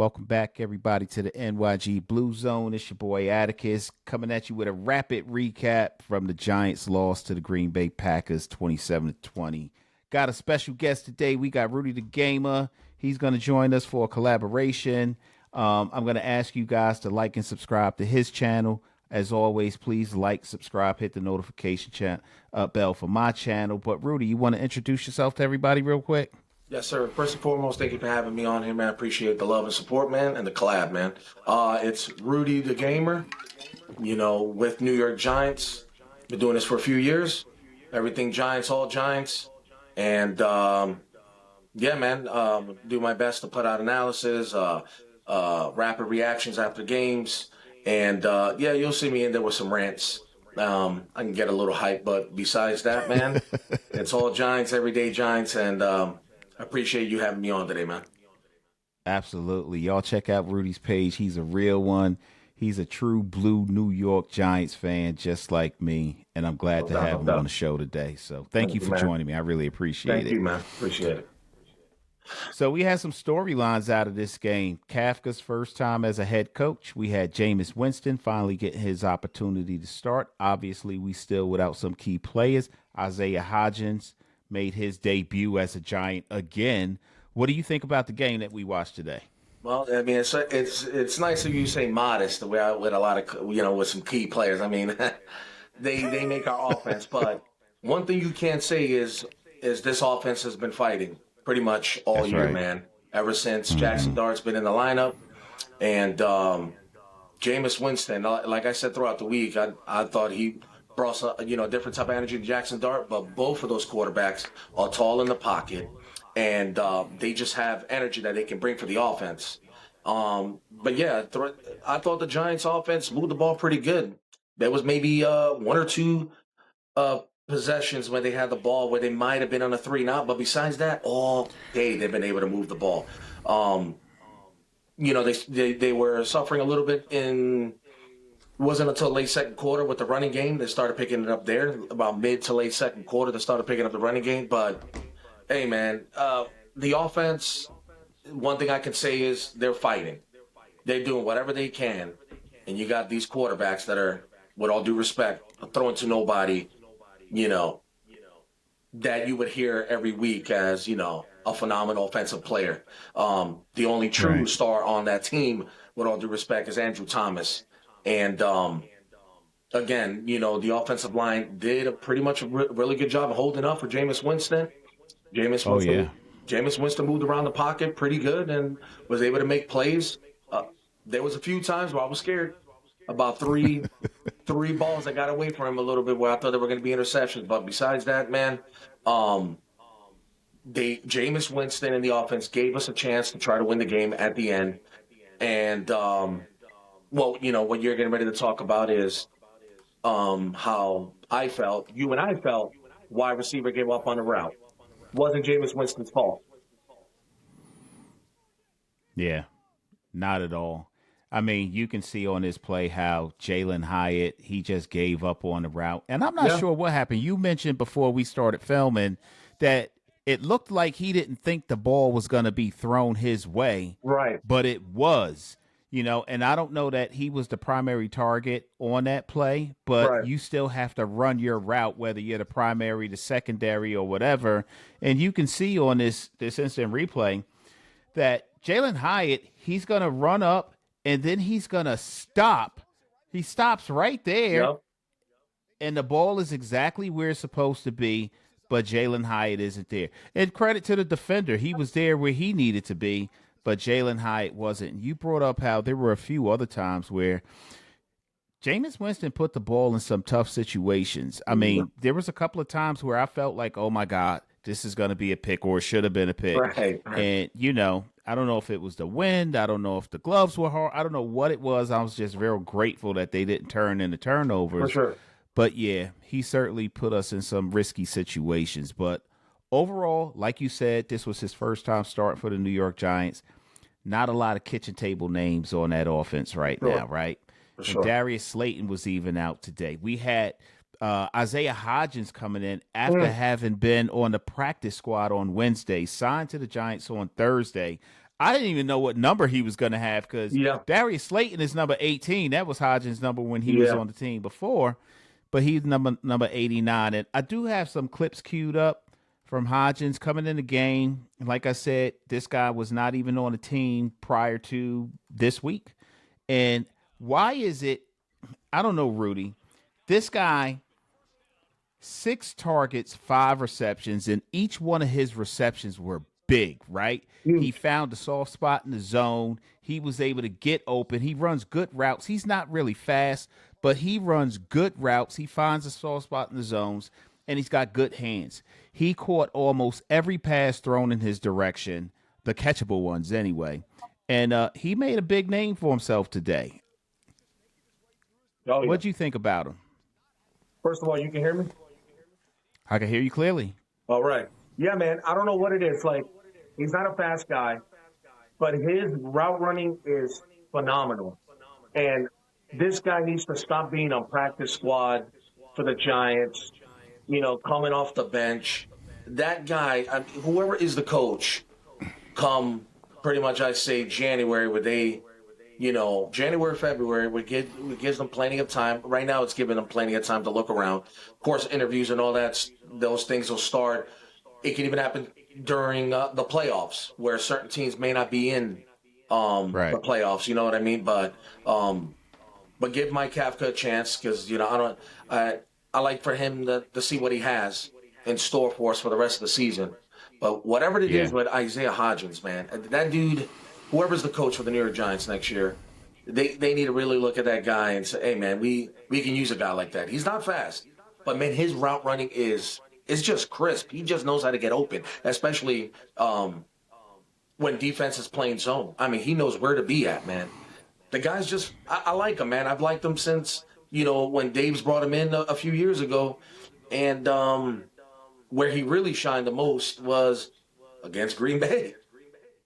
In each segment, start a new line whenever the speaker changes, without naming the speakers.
Welcome back, everybody, to the NYG Blue Zone. It's your boy Attikis coming at you with a rapid recap from the Giants' loss to the Green Bay Packers 27-20. Got a special guest today. We got Rudy the Gamer. He's going to join us for a collaboration. I'm going to ask you guys to like and subscribe to his channel. As always, please like, subscribe, hit the notification bell for my channel. But Rudy, you want to introduce yourself to everybody real quick?
Yes, sir. First and foremost, thank you for having me on here, man. I appreciate the love and support, man, and the collab, man. It's Rudy the Gamer, with New York Giants. Been doing this for a few years. Everything Giants, all Giants. And, yeah, man, do my best to put out analysis, rapid reactions after games. And, yeah, you'll see me in there with some rants. I can get a little hype, but besides that, man, it's all Giants, everyday Giants, and I appreciate you having me on today, man.
Absolutely. Y'all check out Rudy's page. He's a real one. He's a true blue New York Giants fan, just like me. And I'm glad
No
to
doubt,
have
no
him on
doubt.
the show today. So thank you
Thank you,
for
man.
joining me. I really appreciate
Thank
it.
you, man. Appreciate it.
So we had some storylines out of this game. Kafka's first time as a head coach. We had Jameis Winston finally getting his opportunity to start. Obviously, we still without some key players. Isaiah Hodgins made his debut as a Giant again. What do you think about the game that we watched today?
Well, I mean, it's nice of you to say modest. The way I with a lot of with some key players. I mean, they make our offense, but one thing you can't say is this offense has been fighting pretty much all
That's
year,
right.
man. Ever since
Mm-hmm.
Jackson Dart's been in the lineup, and Jameis Winston, like I said throughout the week, I thought he brought some, a different type of energy to Jackson Dart, but both of those quarterbacks are tall in the pocket, and they just have energy that they can bring for the offense. But yeah, I thought the Giants' offense moved the ball pretty good. There was maybe one or two possessions where they had the ball where they might have been on a three and out, but besides that, all day they've been able to move the ball. Um, they were suffering a little bit in. It wasn't until late second quarter with the running game they started picking it up there. About mid to late second quarter they started picking up the running game. But hey, man, the offense. One thing I can say is they're fighting. They're doing whatever they can, and you got these quarterbacks that are, with all due respect, throwing to nobody. You know that you would hear every week as a phenomenal offensive player. The only true
Right.
star on that team, with all due respect, is Andrew Thomas. And again, the offensive line did a pretty much really good job of holding up for Jameis Winston. Jameis
Oh
Winston,
yeah.
Jameis Winston moved around the pocket pretty good and was able to make plays. Uh, there was a few times where I was scared about three balls that got away from him a little bit where I thought they were going to be interceptions. But besides that, man, um, they Jameis Winston and the offense gave us a chance to try to win the game at the end. And well, what you're getting ready to talk about is how you and I felt, wide receiver gave up on the route. Wasn't Jameis Winston's fault.
Yeah. Not at all. I mean, you can see on this play how Jalen Hyatt, he just gave up on the route. And I'm not
Yeah,
sure what happened. You mentioned before we started filming that it looked like he didn't think the ball was going to be thrown his way,
right,
but it was, and I don't know that he was the primary target on that play, but
right.
you still have to run your route, whether you're the primary, the secondary, or whatever. And you can see on this instant replay that Jalen Hyatt, he's going to run up and then he's going to stop. He stops right there,
Yep.
and the ball is exactly where it's supposed to be, but Jalen Hyatt isn't there. And credit to the defender. He was there where he needed to be, but Jalen Hyatt wasn't. You brought up how there were a few other times where Jameis Winston put the ball in some tough situations. I mean, there was a couple of times where I felt like, oh my God, this is going to be a pick or it should have been a pick.
Right, right.
And, I don't know if it was the wind. I don't know if the gloves were hard. I don't know what it was. I was just real grateful that they didn't turn into
For
turnovers.
sure.
But yeah, he certainly put us in some risky situations. But overall, like you said, this was his first time starting for the New York Giants. Not a lot of kitchen table names on that offense right
Sure.
now, right?
For
And
sure.
Darius Slayton was even out today. We had Isaiah Hodgins coming in after
Mm,
having been on the practice squad on Wednesday, signed to the Giants on Thursday. I didn't even know what number he was going to have because
Yeah,
Darius Slayton is number 18. That was Hodgins' number when he was
yeah.
on the team before, but he's number 89. And I do have some clips queued up from Hodgins coming in the game. Like I said, this guy was not even on the team prior to this week. And why is it? I don't know, Rudy. This guy, 6 targets, 5 receptions, and each one of his receptions were big, right? He
Huge.
found a soft spot in the zone. He was able to get open. He runs good routes. He's not really fast, but he runs good routes. He finds a soft spot in the zones, and he's got good hands. He caught almost every pass thrown in his direction, the catchable ones anyway. And he made a big name for himself today.
Oh yeah.
What'd you think about him?
First of all, you can hear me.
I can hear you clearly.
All right. Yeah, man. I don't know what it is. Like, he's not a fast guy, but his route running is phenomenal. And this guy needs to stop being on practice squad for the Giants. Coming off the bench. That guy, whoever is the coach, come pretty much, I say January, where they, January, February, gives them plenty of time. Right now, it's giving them plenty of time to look around. Of course, interviews and all that, those things will start. It can even happen during the playoffs, where certain teams may not be in
Right.
the playoffs. You know what I mean? But give Mike Kafka a chance because I like for him to see what he has in store for us for the rest of the season. But whatever it is
Yeah.
with Isaiah Hodgins, man, that dude, whoever's the coach for the New York Giants next year, they need to really look at that guy and say, hey, man, we can use a guy like that. He's not fast, but, man, his route running is just crisp. He just knows how to get open, especially when defense is playing zone. I mean, he knows where to be at, man. The guy's just – I like him, man. I've liked him since, when Dave's brought him in a few years ago. And where he really shined the most was against Green Bay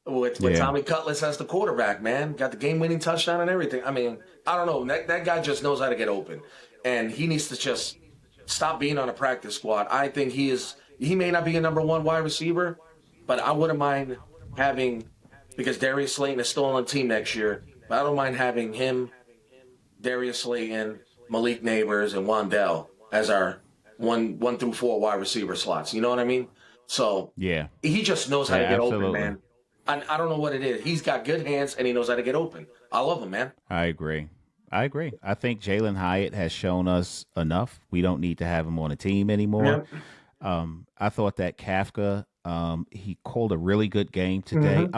with Tommy Cutlass as the quarterback, man. Got the game-winning touchdown and everything. I mean, I don't know. That guy just knows how to get open. And he needs to just stop being on a practice squad. I think he may not be a number one wide receiver, but I wouldn't mind having – because Darius Slayton is still on the team next year, but I don't mind having him, Darius Slayton, Malik Neighbors, and Wandell as our 1 through 4 wide receiver slots. You know what I mean? So
Yeah.
he just knows how to
Yeah,
get
absolutely.
open, man. I don't know what it is. He's got good hands, and he knows how to get open. I love him, man.
I agree. I think Jalen Hyatt has shown us enough. We don't need to have him on a team anymore.
Yeah.
I thought that Kafka, he called a really good game today.
Mm-hmm.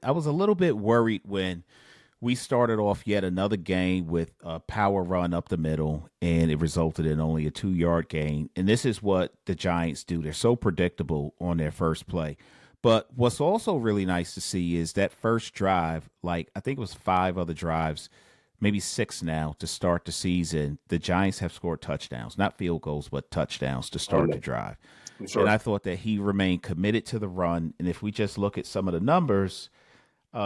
I was a little bit worried when we started off yet another game with a power run up the middle, and it resulted in only a 2-yard gain. And this is what the Giants do. They're so predictable on their first play. But what's also really nice to see is that first drive, like I think it was 5 other drives, maybe 6 now to start the season. The Giants have scored touchdowns, not field goals, but touchdowns to start the drive.
Sure.
And I thought that he remained committed to the run. And if we just look at some of the numbers,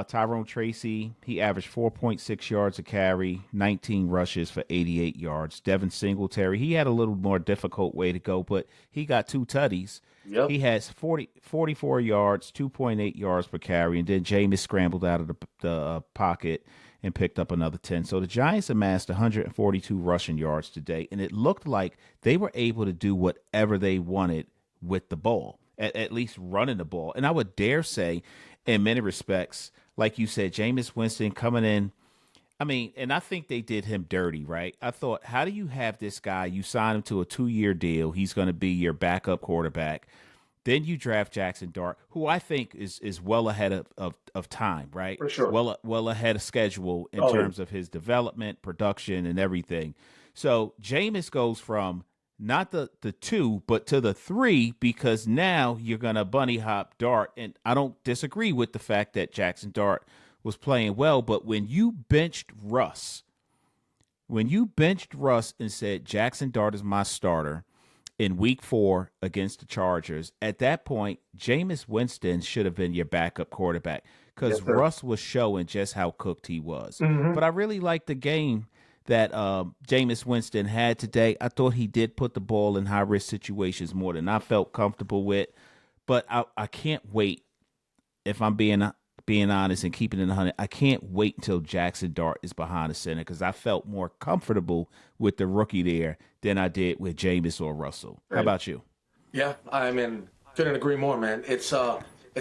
Tyrone Tracy, he averaged 4.6 yards a carry, 19 rushes for 88 yards. Devin Singletary, he had a little more difficult way to go, but he got 2 tutties.
Yep.
He has 44 yards, 2.8 yards per carry, and then Jameis scrambled out of the pocket and picked up another 10. So the Giants amassed 142 rushing yards today, and it looked like they were able to do whatever they wanted with the ball, at least running the ball. And I would dare say, in many respects, like you said, Jameis Winston coming in, I mean, and I think they did him dirty, right? I thought, how do you have this guy? You sign him to a 2-year deal. He's going to be your backup quarterback. Then you draft Jackson Dart, who I think is well ahead of time, right?
For sure.
Well ahead of schedule in terms of his development, production, and everything. So Jameis goes from not the 2, but to the 3, because now you're going to bunny hop Dart. And I don't disagree with the fact that Jackson Dart was playing well, but when you benched Russ and said Jackson Dart is my starter in week 4 against the Chargers, at that point, Jameis Winston should have been your backup quarterback because Russ was showing just how cooked he was.
Mm-hmm.
But I really liked the game that Jameis Winston had today. I thought he did put the ball in high-risk situations more than I felt comfortable with. But I can't wait, if I'm being being honest and keeping it 100, I can't wait until Jackson Dart is behind the center because I felt more comfortable with the rookie there than I did with Jameis or Russell. How
Right.
about you?
Yeah, I mean, couldn't agree more, man. It's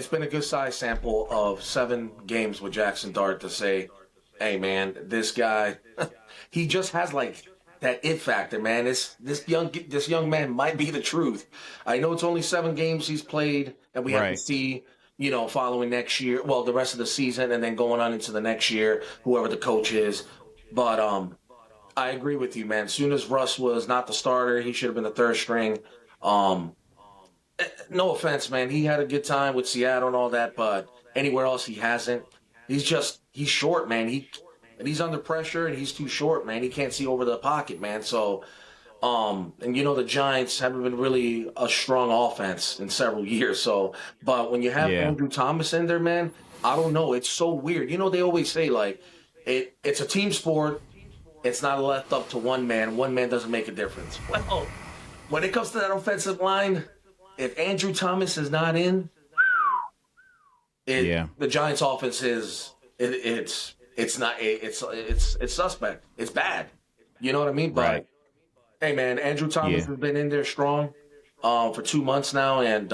been a good size sample of 7 games with Jackson Dart to say, hey, man, this guy, he just has like that it factor, man. This young man might be the truth. I know it's only 7 games he's played, and we have to
Right.
see, following next year, well, the rest of the season, and then going on into the next year, whoever the coach is. But I agree with you, man. As soon as Russ was not the starter, he should have been the third string. Um, no offense, man. He had a good time with Seattle and all that, but anywhere else he hasn't. He's short, man. And he's under pressure and he's too short, man. He can't see over the pocket, man. So and the Giants haven't been really a strong offense in several years. So but when you have
Yeah.
Andrew Thomas in there, man, I don't know. It's so weird. They always say like it's a team sport. It's not left up to one man. One man doesn't make a difference. Well, when it comes to that offensive line, if Andrew Thomas is not in,
Yeah.
the Giants' offense it's suspect. It's bad. You know what I mean?
Right.
But hey, man, Andrew Thomas
Yeah.
has been in there strong for 2 months now, and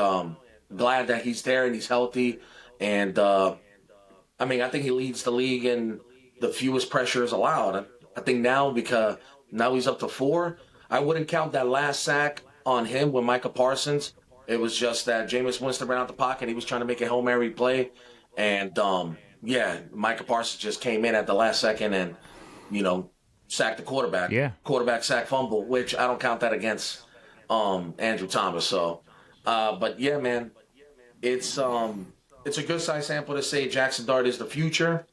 glad that he's there and he's healthy. And I think he leads the league in the fewest pressures allowed. I think now because now he's up to 4. I wouldn't count that last sack on him with Micah Parsons. It was just that Jameis Winston ran out the pocket. He was trying to make a Hail Mary play. And, Micah Parsons just came in at the last second and, sacked the quarterback.
Yeah.
Quarterback sack fumble, which I don't count that against Andrew Thomas. So, but, yeah, man, it's a good size sample to say Jackson Dart is the future.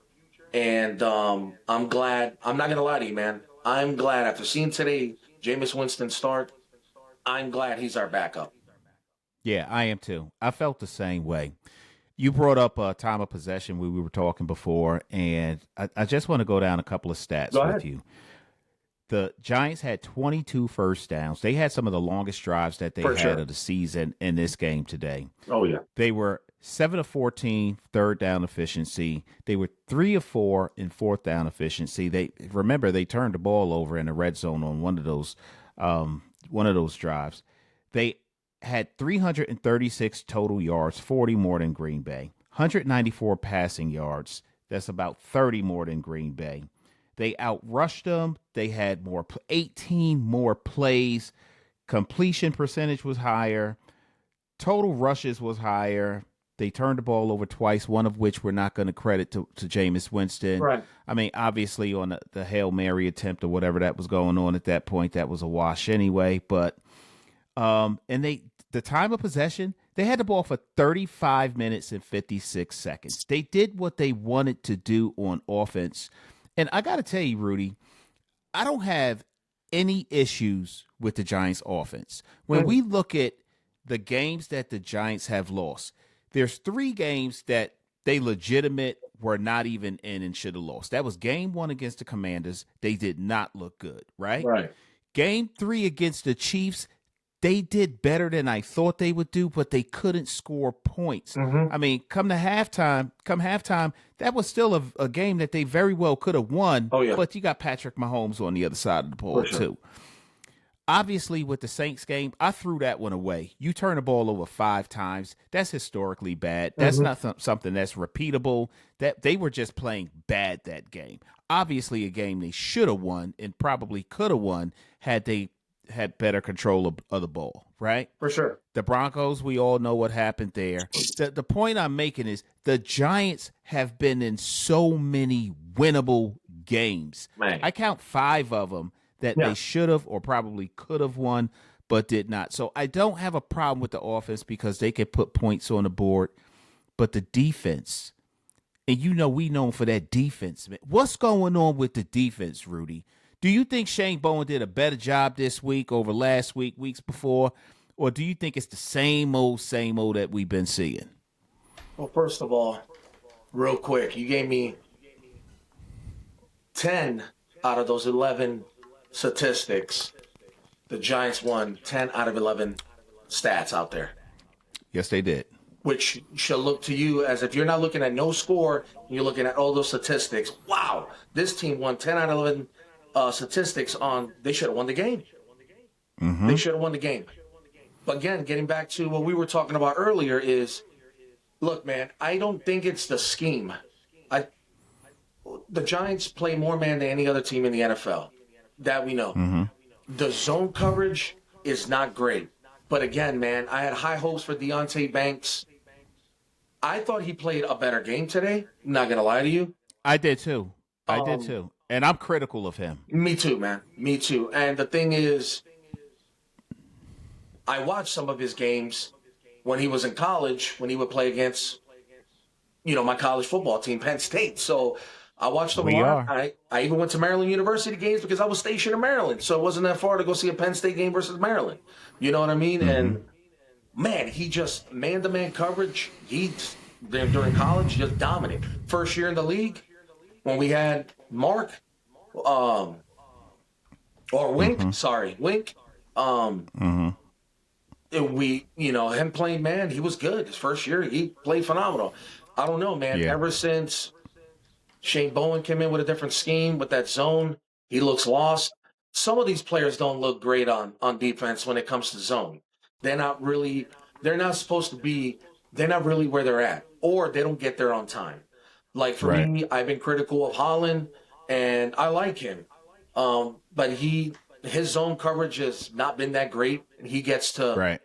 And I'm glad. I'm not going to lie to you, man. I'm glad after seeing today Jameis Winston start, I'm glad he's our backup.
Yeah, I am too. I felt the same way. You brought up time of possession when we were talking before, and I just want to go down a couple of stats
Go
with
ahead.
you. The Giants had 22 first downs. They had some of the longest drives that they
For
had
sure.
of the season in this game today.
Oh, yeah.
They were 7 of 14 third down efficiency. They were 3 of 4 in fourth down efficiency. They turned the ball over in the red zone on one of those drives. They had 336 total yards, 40 more than Green Bay. 194 passing yards. That's about 30 more than Green Bay. They outrushed them. They had 18 more plays. Completion percentage was higher. Total rushes was higher. They turned the ball over twice, one of which we're not going to credit to Jameis Winston.
Right.
I mean, obviously on the Hail Mary attempt or whatever that was going on at that point, that was a wash anyway. But the time of possession, they had the ball for 35 minutes and 56 seconds. They did what they wanted to do on offense. And I got to tell you, Rudy, I don't have any issues with the Giants offense. When we look at the games that the Giants have lost, there's 3 games that they legitimate were not even in and should have lost. That was game 1 against the Commanders. They did not look good, right?
Right.
Game 3 against the Chiefs, they did better than I thought they would do, but they couldn't score points. I mean, come halftime, that was still a game that they very well could have won.
Oh, yeah.
But you got Patrick Mahomes on the other side of the ball,
For sure.
too. Obviously, with the Saints game, I threw that one away. You turn the ball over 5 times. That's historically bad. That's not something that's repeatable. That they were just playing bad that game. Obviously, a game they should have won and probably could have won had they had better control of the ball, right?
For sure.
The Broncos, we all know what happened there. The point I'm making is the Giants have been in so many winnable games.
Man.
I count 5 of them that
Yeah.
they should have or probably could have won, but did not. So I don't have a problem with the offense because they can put points on the board, but the defense, and we known for that defense, man. What's going on with the defense, Rudy? Do you think Shane Bowen did a better job this week over last week, weeks before, or do you think it's the same old that we've been seeing?
Well, first of all, real quick, you gave me 10 out of those 11 statistics. The Giants won 10 out of 11 stats out there.
Yes, they did.
which should look to you as if you're not looking at no score, and you're looking at all those statistics. Wow, this team won 10 out of 11 statistics on, they should have won the game. They should have won the game. But again, getting back to what we were talking about earlier is, look, man, I don't think it's the scheme. The Giants play more man than any other team in the NFL. That we know. The zone coverage is not great. But again, man, I had high hopes for Deontay Banks. I thought he played a better game today. Not going to lie to you.
I did too. And I'm critical of him.
Me too, man. Me too. And the thing is, I watched some of his games when he was in college, when he would play against, my college football team, Penn State. So I watched them a lot. I even went to Maryland University games because I was stationed in Maryland. So it wasn't that far to go see a Penn State game versus Maryland. You know what I mean? And, man, he just, man-to-man coverage, during college, just dominant. First year in the league, when we had Mark, or Wink, Wink, him playing man, he was good. His first year, he played phenomenal. I don't know, man.
Yeah.
Ever since Shane Bowen came in with a different scheme with that zone, he looks lost. Some of these players don't look great on defense when it comes to zone. They're not really where they're at, or they don't get there on time. Like for me, I've been critical of Holland, and I like him. But his zone coverage has not been that great. He gets to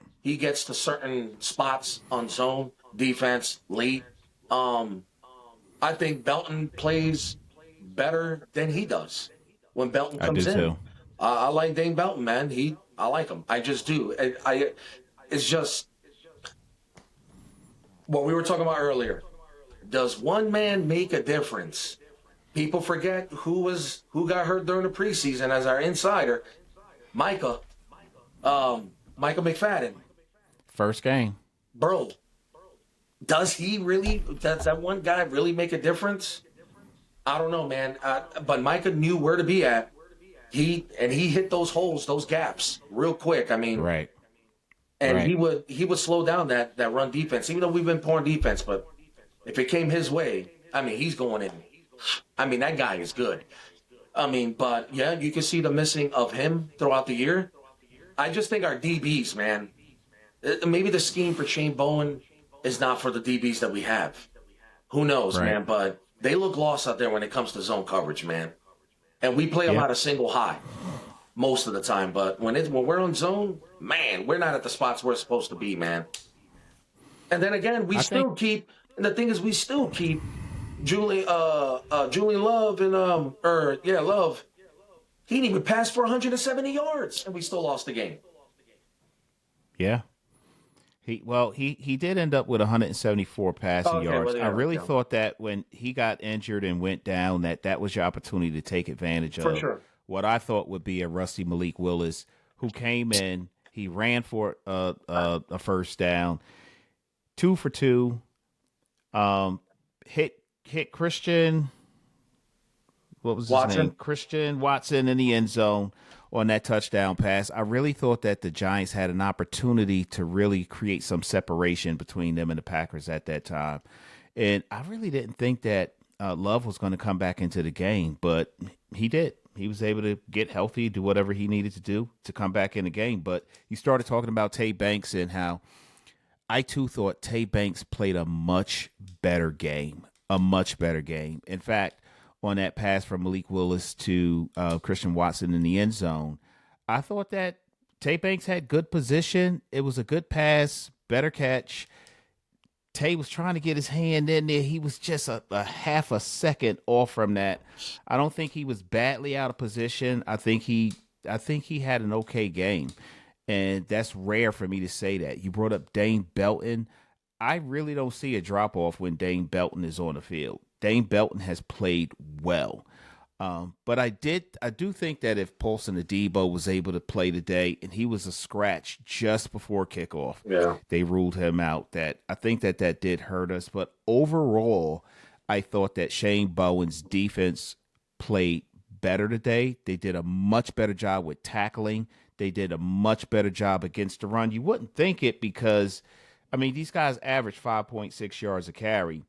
certain spots on zone defense late. I think Belton plays better than he does when Belton comes in. Too. I like Dane Belton, man. I like him. I just do. It's just what we were talking about earlier. Does one man make a difference? People forget who got hurt during the preseason as our insider, Micah McFadden.
First game.
Bro, does that one guy really make a difference? I don't know, man. But Micah knew where to be at. He hit those holes, those gaps real quick. I mean, he would slow down that run defense, even though we've been pouring defense. But if it came his way, I mean, he's going in. I mean, that guy is good. I mean, but yeah, you can see the missing of him throughout the year. I just think our DBs, man, maybe the scheme for Shane Bowen is not for the DBs that we have. Who knows, man? But they look lost out there when it comes to zone coverage, man. And we play a lot of single high most of the time. But when we're on zone, man, we're not at the spots we're supposed to be, man. And then again, we still keep Julian Love and Love. He didn't even pass for 170 yards, and we still lost the game.
Yeah. He did end up with 174 passing yards. I really thought that when he got injured and went down, that was your opportunity to take advantage of what I thought would be a rusty Malik Willis, who came in. He ran for a first down, 2 for 2. Hit Christian. What was his name? Christian Watson in the end zone on that touchdown pass. I really thought that the Giants had an opportunity to really create some separation between them and the Packers at that time. And I really didn't think that Love was going to come back into the game, but he did. He was able to get healthy, do whatever he needed to do to come back in the game. But you started talking about Tay Banks and how I, too, thought Tay Banks played a much better game. In fact, on that pass from Malik Willis to Christian Watson in the end zone, I thought that Tay Banks had good position. It was a good pass, better catch. Tay was trying to get his hand in there. He was just a half a second off from that. I don't think he was badly out of position. I think he had an okay game. And that's rare for me to say that. You brought up Dane Belton. I really don't see a drop-off when Dane Belton is on the field. Dane Belton has played well. But I do think that if Paulson Adebo was able to play today and he was a scratch just before kickoff, they ruled him out. I think that did hurt us. But overall, I thought that Shane Bowen's defense played better today. They did a much better job with tackling. They did a much better job against the run. You wouldn't think it because, I mean, these guys average 5.6 yards a carry.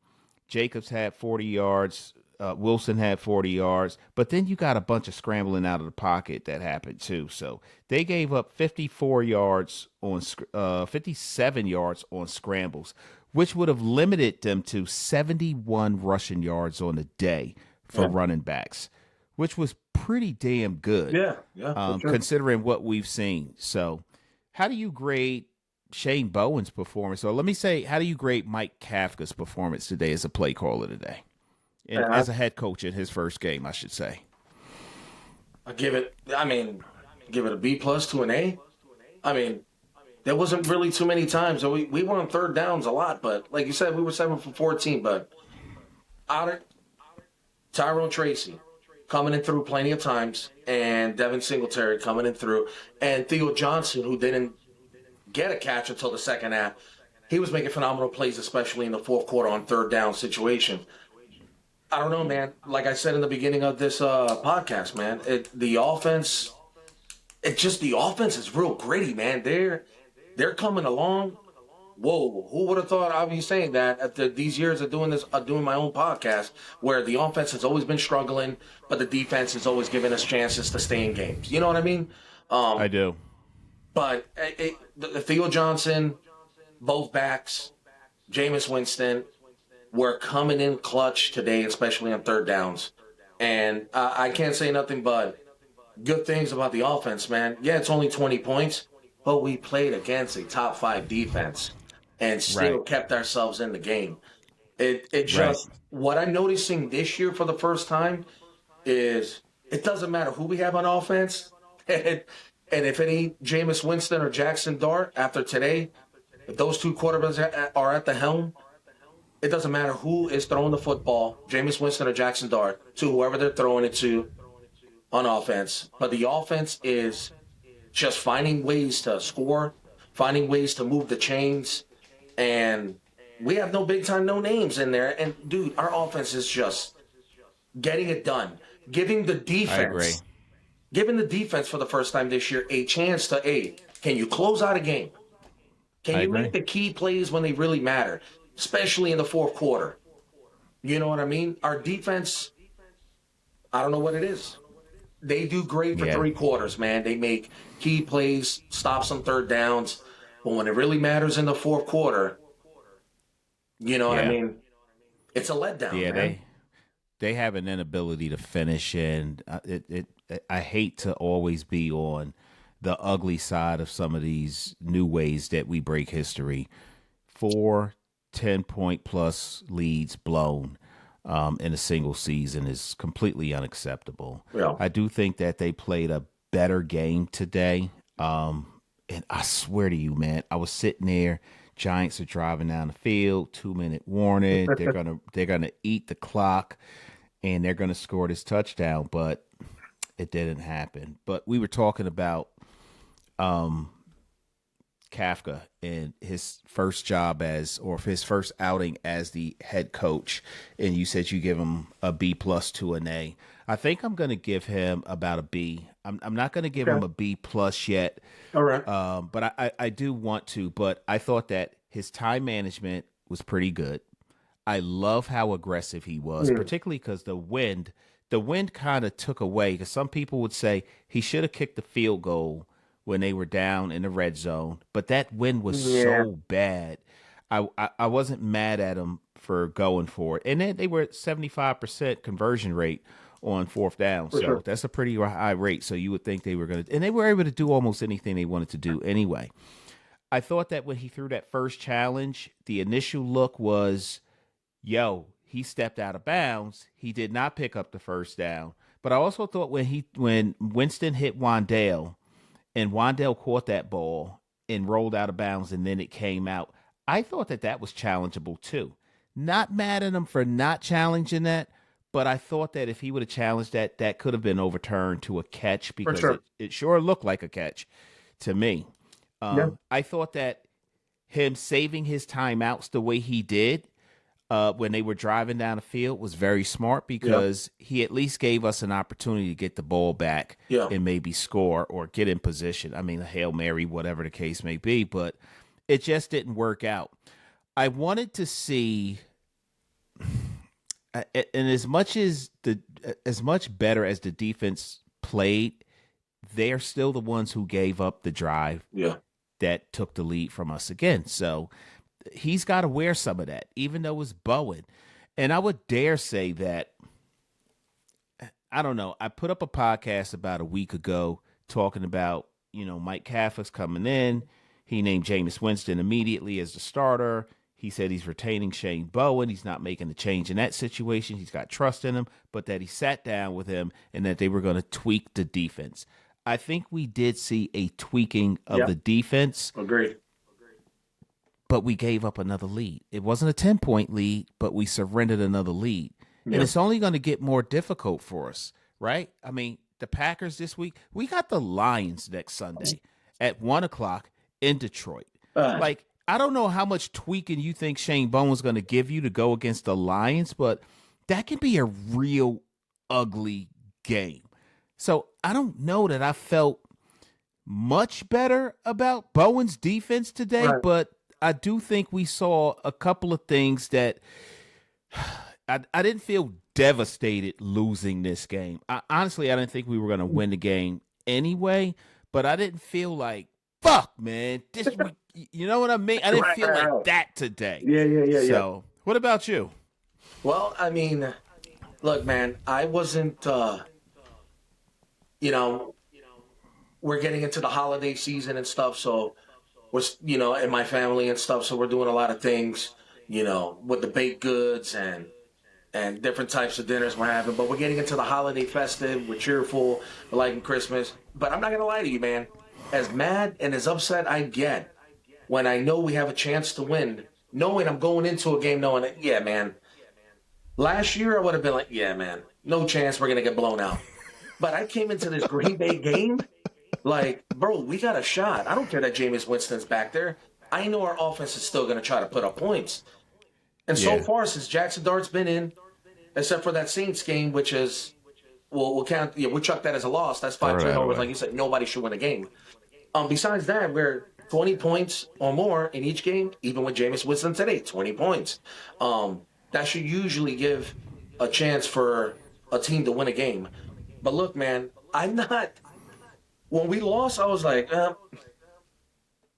Jacobs had 40 yards. Wilson had 40 yards, but then you got a bunch of scrambling out of the pocket that happened too. So they gave up 54 yards on 57 yards on scrambles, which would have limited them to 71 rushing yards on the day for running backs, which was pretty damn good.
For sure.
Considering what we've seen. So, how do you grade Shane Bowen's performance? Or let me say, how do you grade Mike Kafka's performance today as a play caller today? And as a head coach in his first game, I should say.
Give it a B plus to an A. I mean, there wasn't really too many times. So we were on third downs a lot, but like you said, we were 7 for 14. But Tyrone Tracy coming in through plenty of times, and Devin Singletary coming in through, and Theo Johnson, who didn't get a catch until the second half. He was making phenomenal plays, especially in the fourth quarter on third down situation. I don't know, man. Like I said in the beginning of this podcast, man, the offense is real gritty, man. They're coming along. Whoa, who would have thought I'd be saying that after these years of doing my own podcast, where the offense has always been struggling, but the defense has always given us chances to stay in games. You know what I mean?
I do.
But the Theo Johnson, both backs, Jameis Winston, were coming in clutch today, especially on third downs. And I can't say nothing but good things about the offense, man. Yeah, it's only 20 points, but we played against a top 5 defense and still kept ourselves in the game. It just, what I'm noticing this year for the first time is it doesn't matter who we have on offense. And if it ain't Jameis Winston or Jackson Dart after today, if those two quarterbacks are at the helm, it doesn't matter who is throwing the football, Jameis Winston or Jackson Dart, to whoever they're throwing it to on offense. But the offense is just finding ways to score, finding ways to move the chains. And we have no big-time, no names in there. And, dude, our offense is just getting it done, giving the defense for the first time this year a chance to, can you close out a game? Can you make the key plays when they really matter? Especially in the fourth quarter. You know what I mean? Our defense, I don't know what it is. They do great for 3 quarters, man. They make key plays, stops on third downs. But when it really matters in the fourth quarter, you know what I mean? It's a letdown, man.
They have an inability to finish, and I hate to always be on the ugly side of some of these new ways that we break history. 4 10-point plus leads blown in a single season is completely unacceptable.
Yeah.
I do think that they played a better game today. And I swear to you, man, I was sitting there. Giants are driving down the field, 2-minute warning. They're gonna eat the clock, and they're gonna score this touchdown. But it didn't happen. But we were talking about Kafka and his first job his first outing as the head coach, and you said you give him a B plus to an A. I think I'm going to give him about a B. I'm not going to give him a B plus yet.
All right.
But I do want to. But I thought that his time management was pretty good. I love how aggressive he was, particularly because the wind kind of took away. Because some people would say he should have kicked the field goal when they were down in the red zone, but that wind was so bad. I wasn't mad at him for going for it. And then they were at 75% conversion rate on fourth down. So that's a pretty high rate. So you would think they were going to, and they were able to do almost anything they wanted to do anyway. I thought that when he threw that first challenge, the initial look was, he stepped out of bounds. He did not pick up the first down. But I also thought when Winston hit Wandale, and Wandale caught that ball and rolled out of bounds, and then it came out, I thought that was challengeable too. Not mad at him for not challenging that, but I thought that if he would have challenged that could have been overturned to a catch, because it sure looked like a catch to me. I thought that him saving his timeouts the way he did when they were driving down the field was very smart, because he at least gave us an opportunity to get the ball back and maybe score or get in position. I mean, a Hail Mary, whatever the case may be. But It just didn't work out. I wanted to see, and as much better as the defense played, they're still the ones who gave up the drive
Yeah.
that took the lead from us again. So he's got to wear some of that, even though it's Bowen. And I would dare say that, I don't know. I put up a podcast about a week ago talking about, Mike Kafka's coming in. He named Jameis Winston immediately as the starter. He said he's retaining Shane Bowen. He's not making the change in that situation. He's got trust in him, but that he sat down with him and that they were going to tweak the defense. I think we did see a tweaking of the defense.
Agreed.
But we gave up another lead. It wasn't a 10-point lead, but we surrendered another lead. Yeah. And it's only going to get more difficult for us, right? I mean, the Packers this week, we got the Lions next Sunday at 1:00 in Detroit. I don't know how much tweaking you think Shane Bowen's going to give you to go against the Lions, but that can be a real ugly game. So I don't know that I felt much better about Bowen's defense today, but I do think we saw a couple of things that I didn't feel devastated losing this game. Honestly, I didn't think we were going to win the game anyway, but I didn't feel like, fuck, man. You know what I mean? I didn't feel like that today.
Yeah.
So, what about you?
Well, I mean, look, man, I wasn't, we're getting into the holiday season and stuff, so we're, and my family and stuff, so we're doing a lot of things, with the baked goods and different types of dinners we're having. But we're getting into the holiday festive. We're cheerful. We're liking Christmas. But I'm not going to lie to you, man. As mad and as upset I get when I know we have a chance to win, knowing I'm going into a game knowing that, yeah, man, last year I would have been like, yeah, man, no chance we're going to get blown out. But I came into this Green Bay game like, bro, we got a shot. I don't care that Jameis Winston's back there. I know our offense is still going to try to put up points. And so far, since Jackson Dart's been in, except for that Saints game, which is, we'll count, we'll chuck that as a loss. That's 5 turnovers. Like you said, nobody should win a game. Besides that, we're 20 points or more in each game, even with Jameis Winston today, 20 points. That should usually give a chance for a team to win a game. But look, man, when we lost, I was like,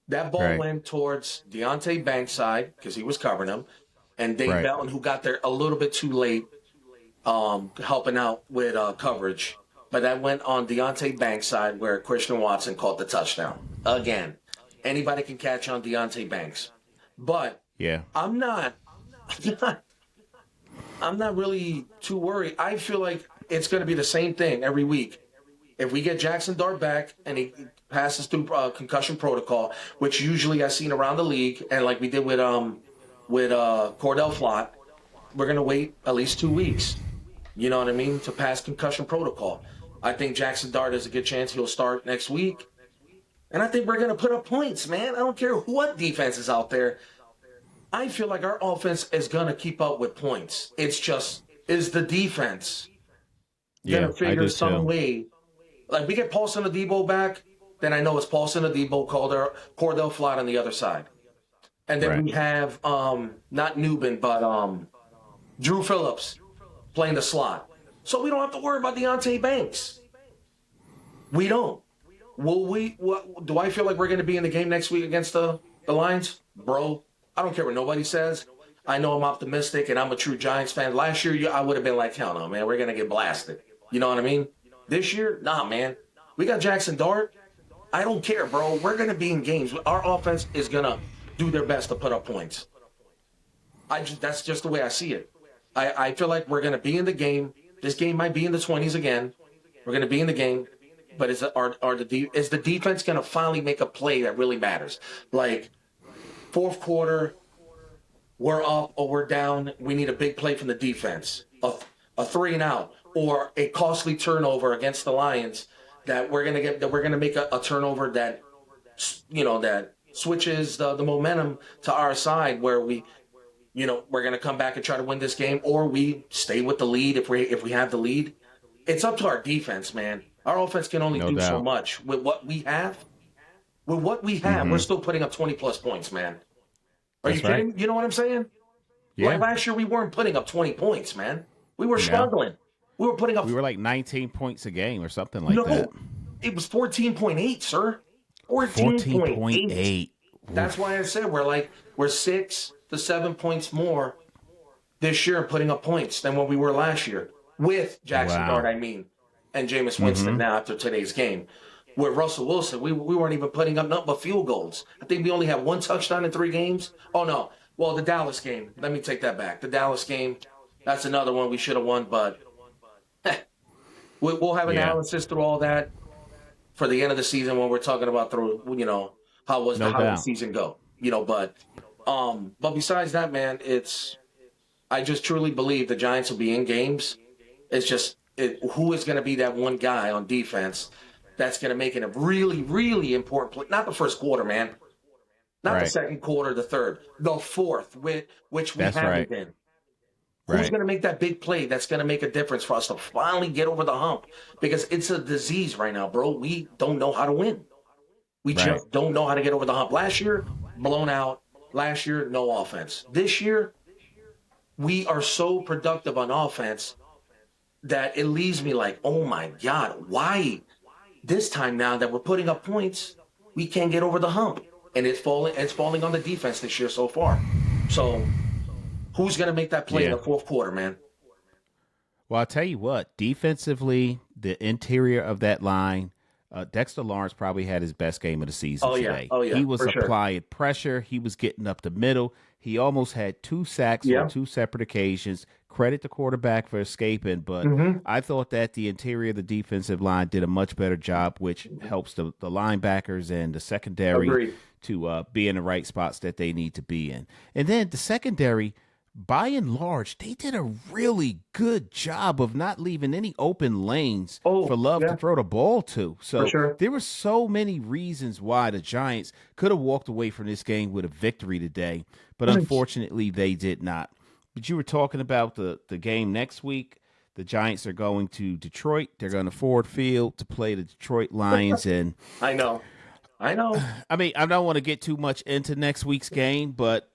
that ball went towards Deontay Banks' side because he was covering him, and Dave Belton, who got there a little bit too late, helping out with coverage. But that went on Deontay Banks' side where Christian Watson caught the touchdown. Again, anybody can catch on Deontay Banks. But I'm not really too worried. I feel like it's going to be the same thing every week. If we get Jackson Dart back and he passes through concussion protocol, which usually I've seen around the league, and like we did with Cordell Flott, we're going to wait at least 2 weeks, you know what I mean, to pass concussion protocol. I think Jackson Dart has a good chance he'll start next week. And I think we're going to put up points, man. I don't care what defense is out there. I feel like our offense is going to keep up with points. It's just, is the defense going to figure some way? Like, we get Paulson Adebo back, then I know it's Paulson Adebo, Cordell Flott on the other side. And then we have, not Newman, but Drew Phillips playing the slot. So we don't have to worry about Deontay Banks. We don't. Do I feel like we're going to be in the game next week against the Lions? Bro, I don't care what nobody says. I know I'm optimistic, and I'm a true Giants fan. Last year, I would have been like, hell no, man, we're going to get blasted. You know what I mean? This year, nah, man. We got Jackson Dart. I don't care, bro. We're going to be in games. Our offense is going to do their best to put up points. That's just the way I see it. I feel like we're going to be in the game. This game might be in the 20s again. We're going to be in the game. But is the defense going to finally make a play that really matters? Like, fourth quarter, we're up or we're down. We need a big play from the defense. A 3-and-out or a costly turnover against the Lions that we're going to make a turnover that, that switches the momentum to our side, where we're going to come back and try to win this game, or we stay with the lead if we have the lead. It's up to our defense, man. Our offense can only do so much with what we have. With what we have, we're still putting up 20-plus points, man. Are you
That's right.
kidding? You know what I'm saying?
Yeah.
Like last year, we weren't putting up 20 points, man. We were
No.
struggling. We were putting up.
We were like 19 points a game or something like that.
No, it was 14.8, sir. 14.8.
14.8.
That's why I said we're 6 to 7 points more this year putting up points than what we were last year with Jackson Dart, and Jameis Winston now after today's game. With Russell Wilson, we weren't even putting up nothing but field goals. I think we only had 1 touchdown in 3 games. Oh, no. Well, the Dallas game. Let me take that back. The Dallas game, that's another one we should have won, but we'll have analysis through all that for the end of the season when we're talking about how the season go. But besides that, man, I just truly believe the Giants will be in games. It's just who is going to be that one guy on defense that's going to make it a really, really important play. Not the first quarter, man. Not the second quarter, the third. The fourth, which we haven't been. Who's going to make that big play that's going to make a difference for us to finally get over the hump? Because it's a disease right now, bro. We don't know how to win. We just don't know how to get over the hump. Last year, blown out. Last year, no offense. This year, we are so productive on offense that it leaves me like, oh, my God, why this time now that we're putting up points, we can't get over the hump? And it's falling on the defense this year so far. So who's going to make that play in the fourth quarter, man?
Well, I'll tell you what, defensively, the interior of that line, Dexter Lawrence probably had his best game of the season today.
Oh, yeah.
He was applying pressure. He was getting up the middle. He almost had 2 sacks on 2 separate occasions. Credit the quarterback for escaping, but I thought that the interior of the defensive line did a much better job, which helps the linebackers and the secondary to be in the right spots that they need to be in. And then the secondary, by and large, they did a really good job of not leaving any open lanes for Love to throw the ball to. So there were so many reasons why the Giants could have walked away from this game with a victory today, but unfortunately they did not. But you were talking about the game next week. The Giants are going to Detroit. They're going to Ford Field to play the Detroit Lions. And
I know.
I mean, I don't want to get too much into next week's game, but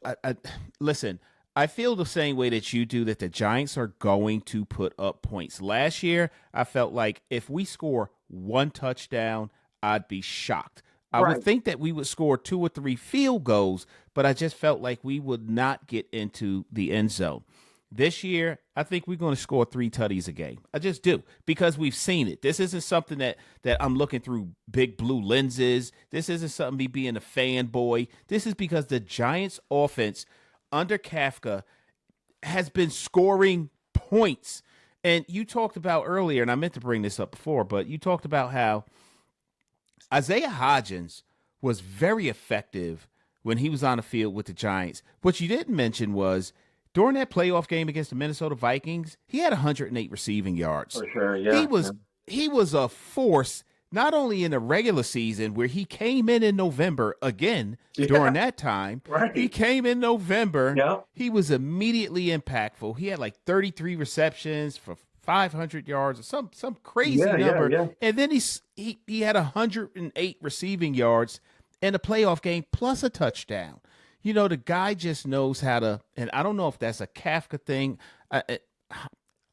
listen, I feel the same way that you do, that the Giants are going to put up points. Last year, I felt like if we score 1 touchdown, I'd be shocked. I would think that we would score 2 or 3 field goals, but I just felt like we would not get into the end zone. This year, I think we're going to score 3 tutties a game. I just do, because we've seen it. This isn't something that I'm looking through big blue lenses. This isn't something me being a fanboy. This is because the Giants' offense under Kafka has been scoring points. And you talked about earlier, and I meant to bring this up before, but you talked about how Isaiah Hodgins was very effective when he was on the field with the Giants. What you didn't mention was during that playoff game against the Minnesota Vikings, he had 108 receiving yards.
For sure, yeah.
He was a force, not only in the regular season where he came in November again during that time. He came in November.
Yeah.
He was immediately impactful. He had like 33 receptions for 500 yards or some crazy number.
Yeah.
And then he had 108 receiving yards in a playoff game plus a touchdown. You know, the guy just knows how to, and I don't know if that's a Kafka thing.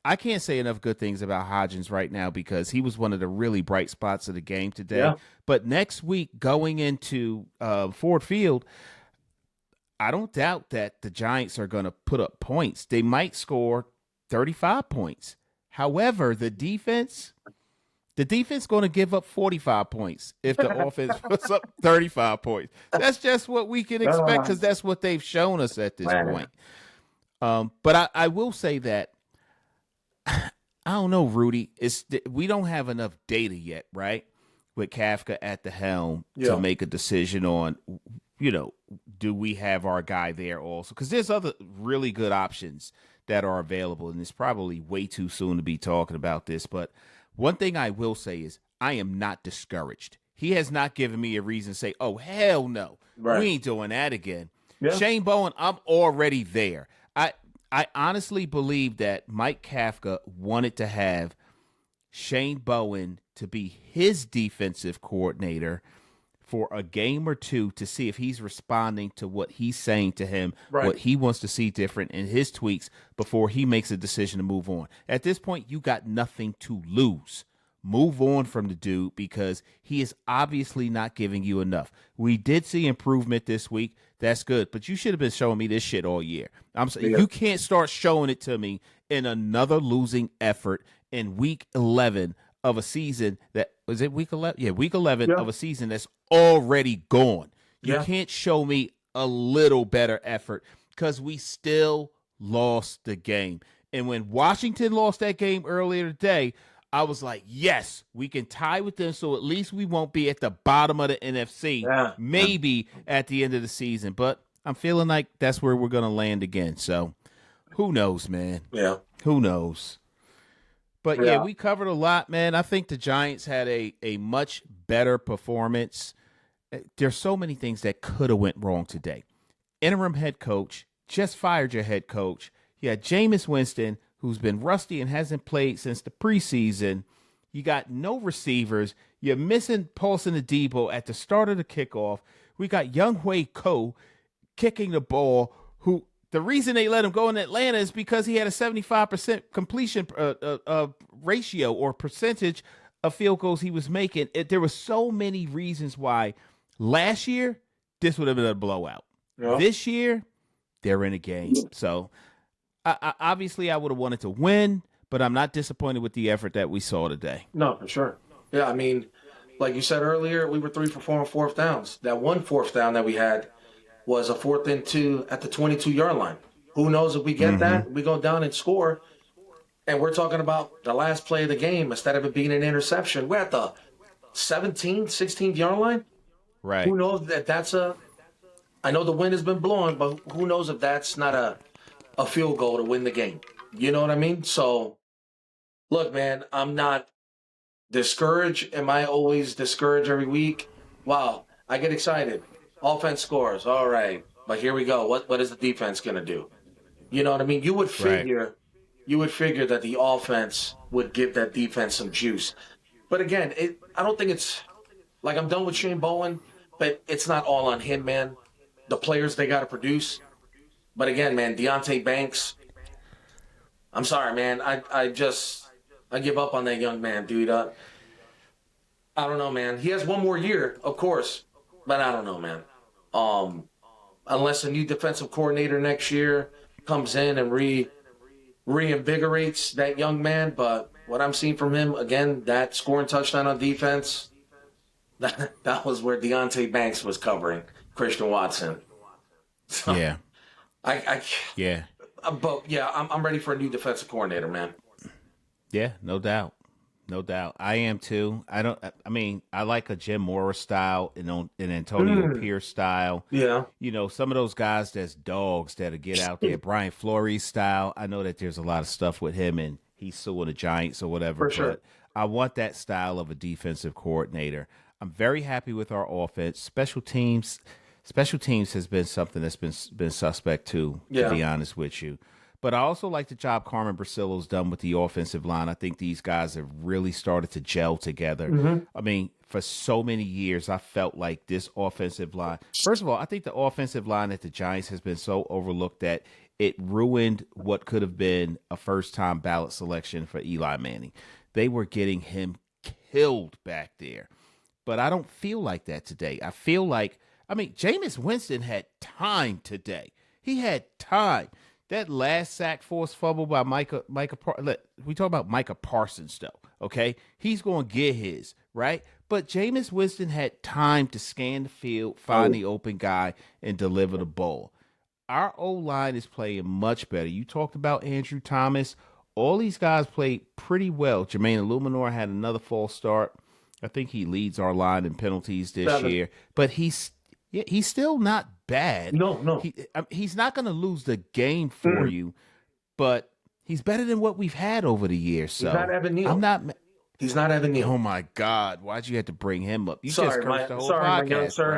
I can't say enough good things about Hodgins right now because he was one of the really bright spots of the game today. Yeah. But next week, going into Ford Field, I don't doubt that the Giants are going to put up points. They might score 35 points. However, the defense going to give up 45 points if the offense puts up 35 points. That's just what we can expect because that's what they've shown us at this point. But I will say that, I don't know, Rudy. We don't have enough data yet, right, with Kafka at the helm to make a decision on, do we have our guy there also? Because there's other really good options that are available, and it's probably way too soon to be talking about this. But one thing I will say is I am not discouraged. He has not given me a reason to say, oh, hell no, we ain't doing that again. Yeah. Shane Bowen, I'm already there. I honestly believe that Mike Kafka wanted to have Shane Bowen to be his defensive coordinator for a game or two to see if he's responding to what he's saying to him,
Right.
what he wants to see different in his tweaks before he makes a decision to move on. At this point, you got nothing to lose. Move on from the dude because he is obviously not giving you enough. We did see improvement this week. That's good, but you should have been showing me this shit all year. I'm saying you can't start showing it to me in another losing effort in week 11 of a season that was it week 11? Yeah, week 11 of a season that's already gone. You can't show me a little better effort because we still lost the game. And when Washington lost that game earlier today, I was like, yes, we can tie with them, so at least we won't be at the bottom of the NFC, maybe at the end of the season. But I'm feeling like that's where we're going to land again. So who knows, man?
Yeah.
Who knows? But, yeah, we covered a lot, man. I think the Giants had a much better performance. There's so many things that could have went wrong today. Interim head coach, just fired your head coach. You had Jameis Winston, who's been rusty and hasn't played since the preseason. You got no receivers. You're missing Paulson Adebo at the start of the kickoff. We got Young Hui Ko kicking the ball, who the reason they let him go in Atlanta is because he had a 75% completion ratio or percentage of field goals he was making. There were so many reasons why last year this would have been a blowout. Yeah. This year, they're in a game. So obviously, I would have wanted to win, but I'm not disappointed with the effort that we saw today.
No, for sure. Yeah, I mean, like you said earlier, we were 3 for 4 on fourth downs. That one fourth down that we had was a 4th and 2 at the 22-yard line. Who knows if we get that? We go down and score, and we're talking about the last play of the game. Instead of it being an interception, we're at the 17th, 16th-yard line.
Right.
Who knows that that's a – I know the wind has been blowing, but who knows if that's not a field goal to win the game. You know what I mean? So, look, man, I'm not discouraged. Am I always discouraged every week? Wow, I get excited. Offense scores. All right. But here we go. What is the defense going to do? You know what I mean? You would figure that the offense would give that defense some juice. But again, I don't think it's like I'm done with Shane Bowen, but it's not all on him, man. The players they got to produce. But again, man, Deonte Banks, I'm sorry, man. I give up on that young man, dude. I don't know, man. He has one more year, of course, but I don't know, man. Unless a new defensive coordinator next year comes in and reinvigorates that young man. But what I'm seeing from him, again, that scoring touchdown on defense, that was where Deonte Banks was covering Christian Watson. So,
yeah.
But yeah, I'm ready for a new defensive coordinator, man.
Yeah, no doubt. I am too. I like a Jim Mora style and an Antonio Pierce style.
Yeah.
You know, some of those guys that's dogs that'll get out there. Brian Flores style. I know that there's a lot of stuff with him and he's suing the Giants or whatever.
For sure.
But I want that style of a defensive coordinator. I'm very happy with our offense. Special teams has been something that's been suspect too, to be honest with you. But I also like the job Carmen Brasillo's done with the offensive line. I think these guys have really started to gel together. I mean, for so many years, I felt like this offensive line. First of all, I think the offensive line at the Giants has been so overlooked that it ruined what could have been a first-time ballot selection for Eli Manning. They were getting him killed back there. But I don't feel like that today. I feel like, Jameis Winston had time today. He had time. That last sack forced fumble by Micah we talk about Micah Parsons, though, okay? He's going to get his, right? But Jameis Winston had time to scan the field, find the open guy, and deliver the ball. Our O-line is playing much better. You talked about Andrew Thomas. All these guys played pretty well. Jermaine Illuminor had another false start. I think he leads our line in penalties this year. But he's still not bad.
No.
He's not going to lose the game for you, but he's better than what we've had over the years. So
he's not Evan Neal. He's not Evan Neal.
Oh, my God. Why'd you have to bring him up? You just cursed the whole podcast,
my young sir.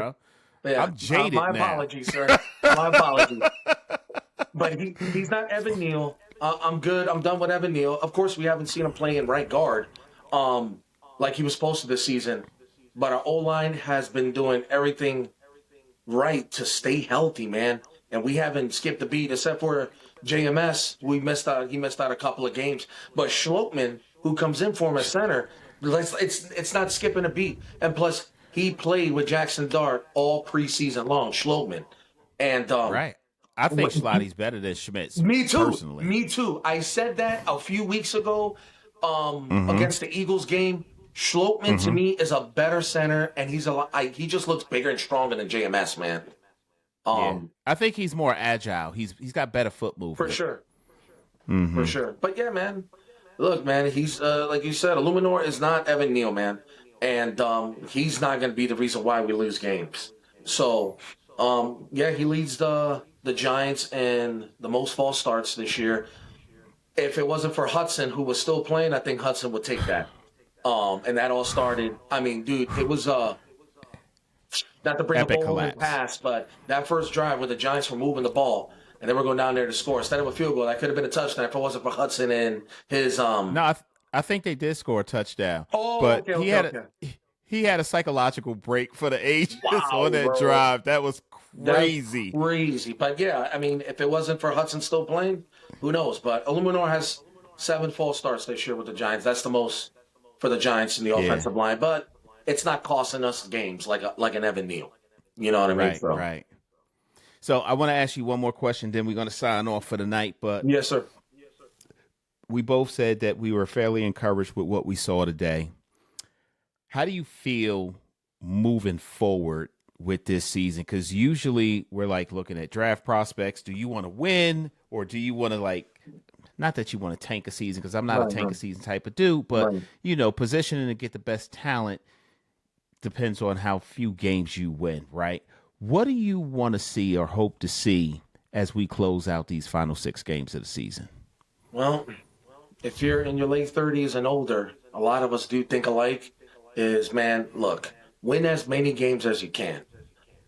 Bro.
Yeah,
I'm jaded
my
now.
apologies, sir. My apologies. But he's not Evan Neal. I'm good. I'm done with Evan Neal. Of course, we haven't seen him play in right guard like he was supposed to this season. but our O-line has been doing everything right to stay healthy, man. And we haven't skipped a beat except for JMS. We missed out. He missed out a couple of games. But Schlottman, who comes in for him at center, it's not skipping a beat. And plus, he played with Jackson Dart all preseason long, Schlottman. And
Right. I think Schlotty's better than Schmitz.
me too.
Personally.
Me too. I said that a few weeks ago against the Eagles game. Schlottman to me is a better center, and he just looks bigger and stronger than JMS, man.
I think he's more agile. He's got better foot movement.
For sure. For sure. But yeah, man. Look, man, he's like you said, Illuminor is not Evan Neal, man. And he's not going to be the reason why we lose games. So, yeah, he leads the Giants in the most false starts this year. If it wasn't for Hudson, who was still playing, I think Hudson would take that. And that all started, I mean, dude, it was not to bring
Epic
a
collapse.
pass, but that first drive where the Giants were moving the ball and they were going down there to score. Instead of a field goal, that could have been a touchdown if it wasn't for Hudson and his
No, I think they did score a touchdown.
Oh,
but
okay.
He had a psychological break for the ages
Wow,
on that
bro.
drive. That was crazy.
That's crazy. But yeah, I mean, if it wasn't for Hudson still playing, who knows? But Illuminor has 7 false starts this year with the Giants. That's the most for the Giants in the offensive line. But it's not costing us games like an Evan Neal. You know what I mean?
Right, right. So I want to ask you one more question, then we're going to sign off for the night. But
yes, sir.
We both said that we were fairly encouraged with what we saw today. How do you feel moving forward with this season? Because usually we're like looking at draft prospects. Do you want to win, or do you want to not that you want to tank a season, because I'm not a tank a season type of dude, but positioning to get the best talent depends on how few games you win, right? What do you want to see or hope to see as we close out these final 6 games of the season?
Well, if you're in your late 30s and older, a lot of us do think alike. Man, look, win as many games as you can.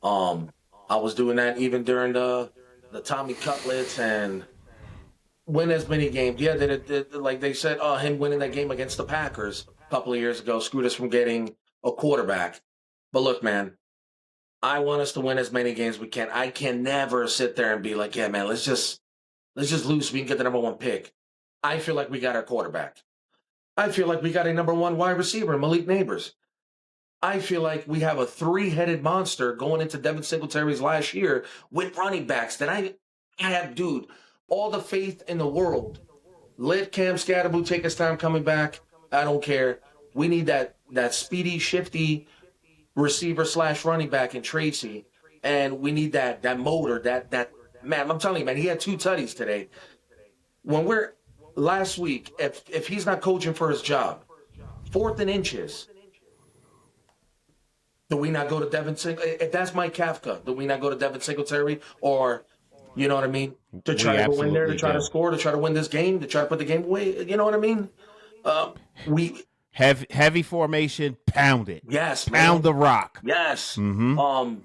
I was doing that even during the Tommy Cutlets, and win as many games. Yeah, like they said, him winning that game against the Packers a couple of years ago screwed us from getting a quarterback. But look, man, I want us to win as many games as we can. I can never sit there and be like, yeah, man, let's just lose so we can get the number 1 pick. I feel like we got our quarterback. I feel like we got a number 1 wide receiver, Malik Neighbors. I feel like we have a 3-headed monster going into Devin Singletary's last year with running backs that I have, dude, all the faith in the world. Let Cam Scatterboot take his time coming back. I don't care. We need that speedy, shifty receiver / running back in Tracy. And we need that motor, that man, I'm telling you, man, he had 2 tutties today. Last week, if he's not coaching for his job, 4th and inches, do we not go to Devin Singletary? If that's Mike Kafka, do we not go to Devin Singletary? Or, you know what I mean? To try to go in there, to try to score, to try to win this game, to try to put the game away. You know what I mean?
Heavy formation, pound it.
Yes,
pound the rock.
Yes.
Mm-hmm.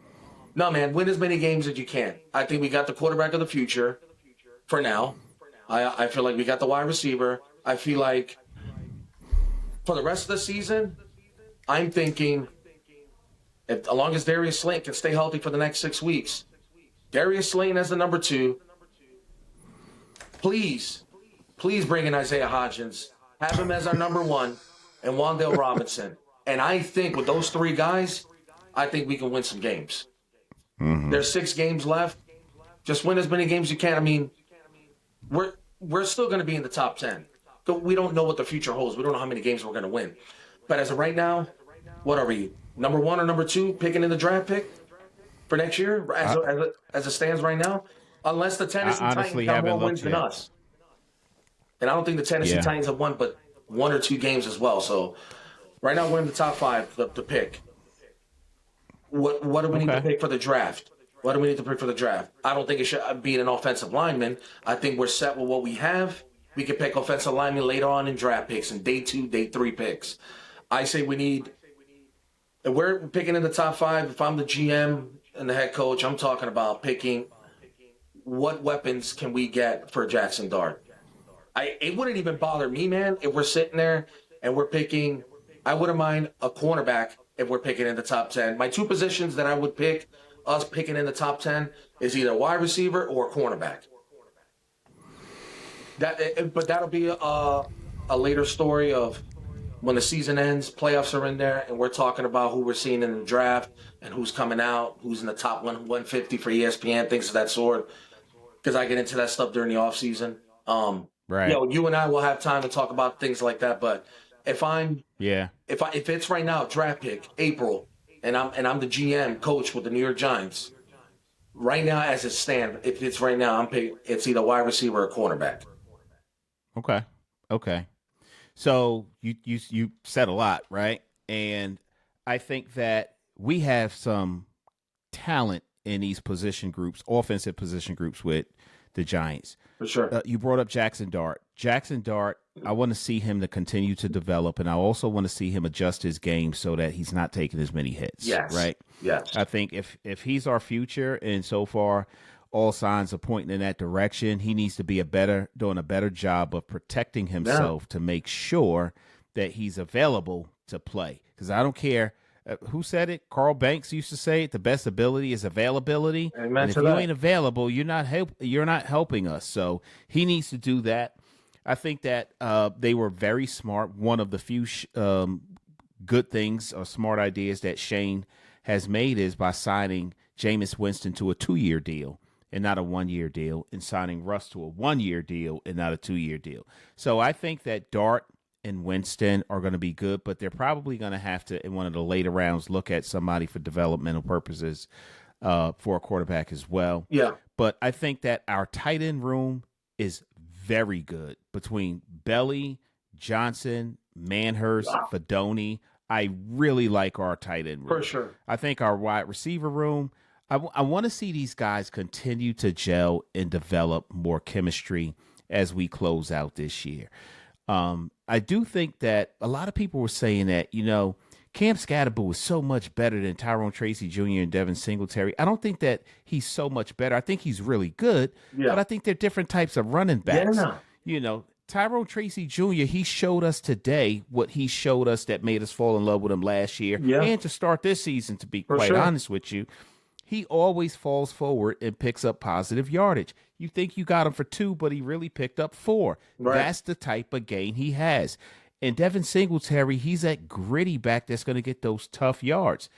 No, man, win as many games as you can. I think we got the quarterback of the future for now. I feel like we got the wide receiver. I feel like for the rest of the season, I'm thinking, as long as Darius Slayton can stay healthy for the next 6 weeks, Darius Slayton as the number 2. Please bring in Isaiah Hodgins. Have him as our number 1, and Wan'Dale Robinson. And I think with those 3 guys, I think we can win some games. Mm-hmm. There's 6 games left. Just win as many games as you can. I mean, we're still going to be in the top 10. We don't know what the future holds. We don't know how many games we're going to win. But as of right now, what are we? Number 1 or number 2 picking in the draft pick for next year as it stands right now? Unless the Tennessee Titans have more wins than us. And I don't think the Tennessee Titans have won but 1 or 2 games as well. So right now we're in the top 5 to pick. What do we need to pick for the draft? What do we need to pick for the draft? I don't think it should be an offensive lineman. I think we're set with what we have. We can pick offensive linemen later on in draft picks and day 2, day 3 picks. I say if we're picking in the top 5, if I'm the GM and the head coach, I'm talking about picking what weapons can we get for Jackson Dart. It wouldn't even bother me, man, if we're sitting there and we're picking. I wouldn't mind a cornerback if we're picking in the top 10. My two positions that I would pick, us picking in the top 10, is either wide receiver or cornerback. But that'll be a later story of when the season ends, playoffs are in there, and we're talking about who we're seeing in the draft and who's coming out, who's in the top 150 for ESPN, things of that sort. Because I get into that stuff during the offseason.
Right.
You and I will have time to talk about things like that. But if it's right now draft pick April, and I'm the GM coach with the New York Giants, right now as it stands, if it's right now, it's either wide receiver or cornerback.
Okay. So you said a lot, right? And I think that we have some talent in these position groups, offensive position groups with the Giants.
For sure.
You brought up Jackson Dart. Jackson Dart, I want to see him to continue to develop, and I also want to see him adjust his game so that he's not taking as many hits.
Yes.
Right?
Yes.
I think if he's our future, and so far all signs are pointing in that direction, he needs to be doing a better job of protecting himself to make sure that he's available to play. Because I don't care who said it. Carl Banks used to say it. The best ability is availability.
Amen.
And if you ain't available, you're not helping us. So he needs to do that. I think that they were very smart. One of the few good things or smart ideas that Shane has made is by signing Jameis Winston to a 2-year deal and not a 1-year deal, and signing Russ to a 1-year deal and not a 2-year deal. So I think that Dart and Winston are going to be good, but they're probably going to have to, in one of the later rounds, look at somebody for developmental purposes for a quarterback as well.
Yeah.
But I think that our tight end room is very good between Belly, Johnson, Manhurst, Fedoni. I really like our tight end room.
For sure.
I think our wide receiver room, I want to see these guys continue to gel and develop more chemistry as we close out this year. I do think that a lot of people were saying that, Cam Scatterbull was so much better than Tyrone Tracy Jr. and Devin Singletary. I don't think that he's so much better. I think he's really good, but I think they're different types of running backs.
Yeah.
Tyrone Tracy Jr., he showed us today what he showed us that made us fall in love with him last year.
Yeah.
And to start this season, to be quite honest with you, he always falls forward and picks up positive yardage. You think you got him for 2, but he really picked up 4.
Right.
That's the type of game he has. And Devin Singletary, he's that gritty back that's going to get those tough yards.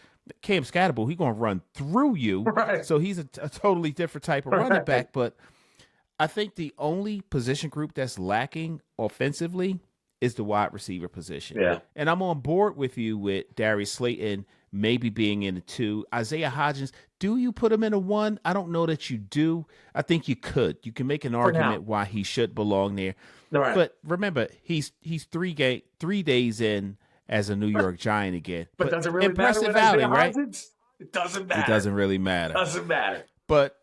Cam Scatterbull, he's going to run through you.
Right.
So he's a totally different type of running back. But I think the only position group that's lacking offensively is the wide receiver position.
Yeah.
And I'm on board with you with Darius Slayton maybe being in a 2. Isaiah Hodgins, do you put him in a 1? I don't know that you do. I think you could. You can make an argument why he should belong there.
Right.
But remember, he's 3 days in as a New York Giant again.
But does it really
impressive
matter
outing, right?
It doesn't matter.
It doesn't really matter.
Doesn't matter.
But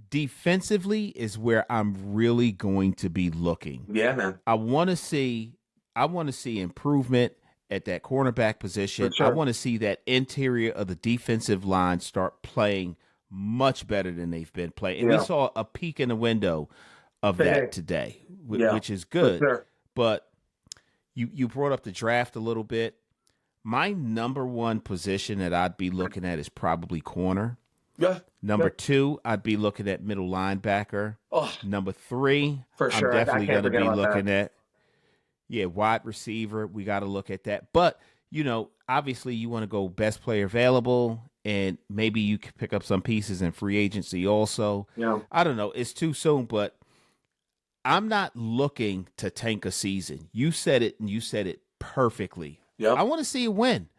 defensively is where I'm really going to be looking.
Yeah, man.
I want to see improvement at that cornerback position.
Sure.
I want to see that interior of the defensive line start playing much better than they've been playing. And we saw a peek in the window of that today, which is good.
Sure.
But you brought up the draft a little bit. My number 1 position that I'd be looking at is probably corner.
Yeah.
Number 2, I'd be looking at middle linebacker.
Oh,
Number 3,
for sure.
I'm definitely going to be looking
at.
Yeah, wide receiver. We got to look at that. But, obviously you want to go best player available, and maybe you can pick up some pieces in free agency also.
Yeah.
I don't know. It's too soon, but I'm not looking to tank a season. You said it, and you said it perfectly.
Yep.
I want to see a win.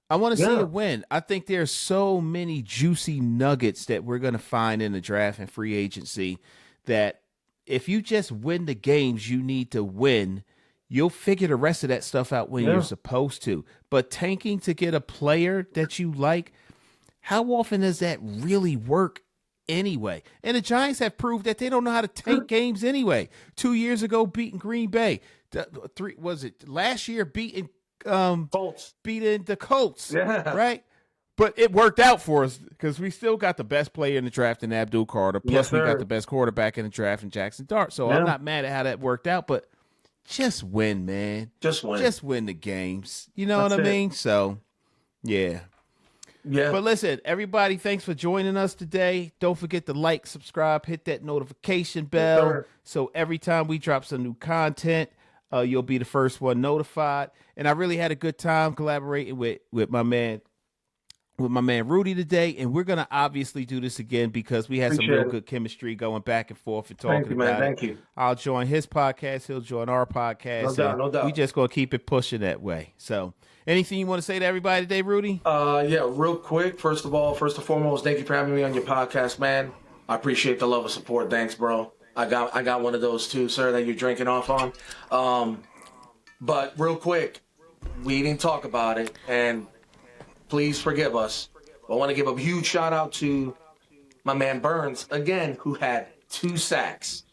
I want to see a win. I think there's so many juicy nuggets that we're going to find in the draft and free agency that if you just win the games you need to win, you'll figure the rest of that stuff out when you're supposed to. But tanking to get a player that you like, how often does that really work anyway? And the Giants have proved that they don't know how to tank games anyway. 2 years ago, beating Green Bay. Last year beating
Colts.
Beating the Colts.
Yeah.
Right? But it worked out for us because we still got the best player in the draft in Abdul Carter. Plus, we got the best quarterback in the draft in Jackson Dart. So I'm not mad at how that worked out, but just win, man.
Just win.
Just win the games. You know what I mean? So, yeah.
Yeah.
But listen, everybody, thanks for joining us today. Don't forget to like, subscribe, hit that notification bell. So every time we drop some new content, you'll be the first one notified. And I really had a good time collaborating with my man Rudy today, and we're gonna obviously do this again because we had some real good chemistry going back and forth and talking about it.
Thank you.
I'll join his podcast, he'll join our podcast.
No doubt.
We just gonna keep it pushing that way. So, anything you want to say to everybody today, Rudy?
Yeah, real quick. First and foremost, thank you for having me on your podcast, man. I appreciate the love and support. Thanks, bro. I got one of those too, sir, that you're drinking off on. But real quick, we didn't talk about it, and please forgive us. I want to give a huge shout out to my man Burns, again, who had 2 sacks.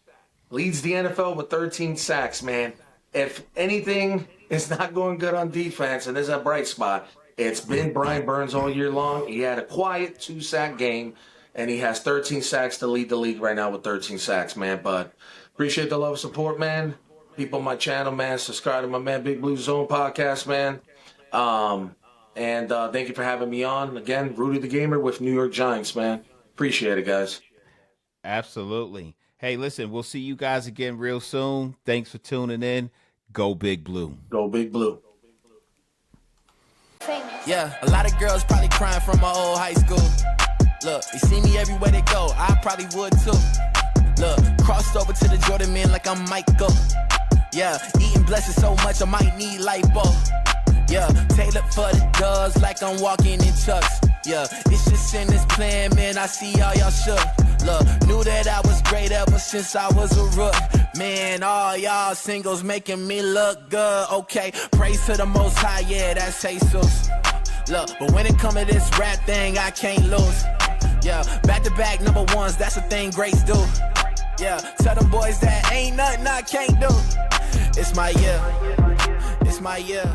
Leads the NFL with 13 sacks, man. If anything is not going good on defense, and there's a bright spot, it's been Brian Burns all year long. He had a quiet 2-sack game, and he has 13 sacks to lead the league right now with 13 sacks, man. But appreciate the love and support, man. People on my channel, man. Subscribe to my man Big Blue Zone podcast, man. And thank you for having me on. Again, Rudy the Gamer with New York Giants, man. Appreciate it, guys.
Absolutely. Hey, listen, we'll see you guys again real soon. Thanks for tuning in. Go Big Blue.
Go Big Blue.
Yeah, a lot of girls probably crying from my old high school. Look, they see me everywhere they go. I probably would too. Look, crossed over to the Jordan man like I'm Michael. Yeah, eating blessings so much I might need lipo. Yeah, tailored for the doves like I'm walking in chucks. Yeah, it's just in this plan, man, I see all y'all shook. Look, knew that I was great ever since I was a rook. Man, all y'all singles making me look good. Okay, praise to the Most High, yeah, that's Jesus. Look, but when it come to this rap thing, I can't lose. Yeah, back-to-back number ones, that's a thing greats do. Yeah, tell them boys that ain't nothing I can't do. It's my year. It's my year.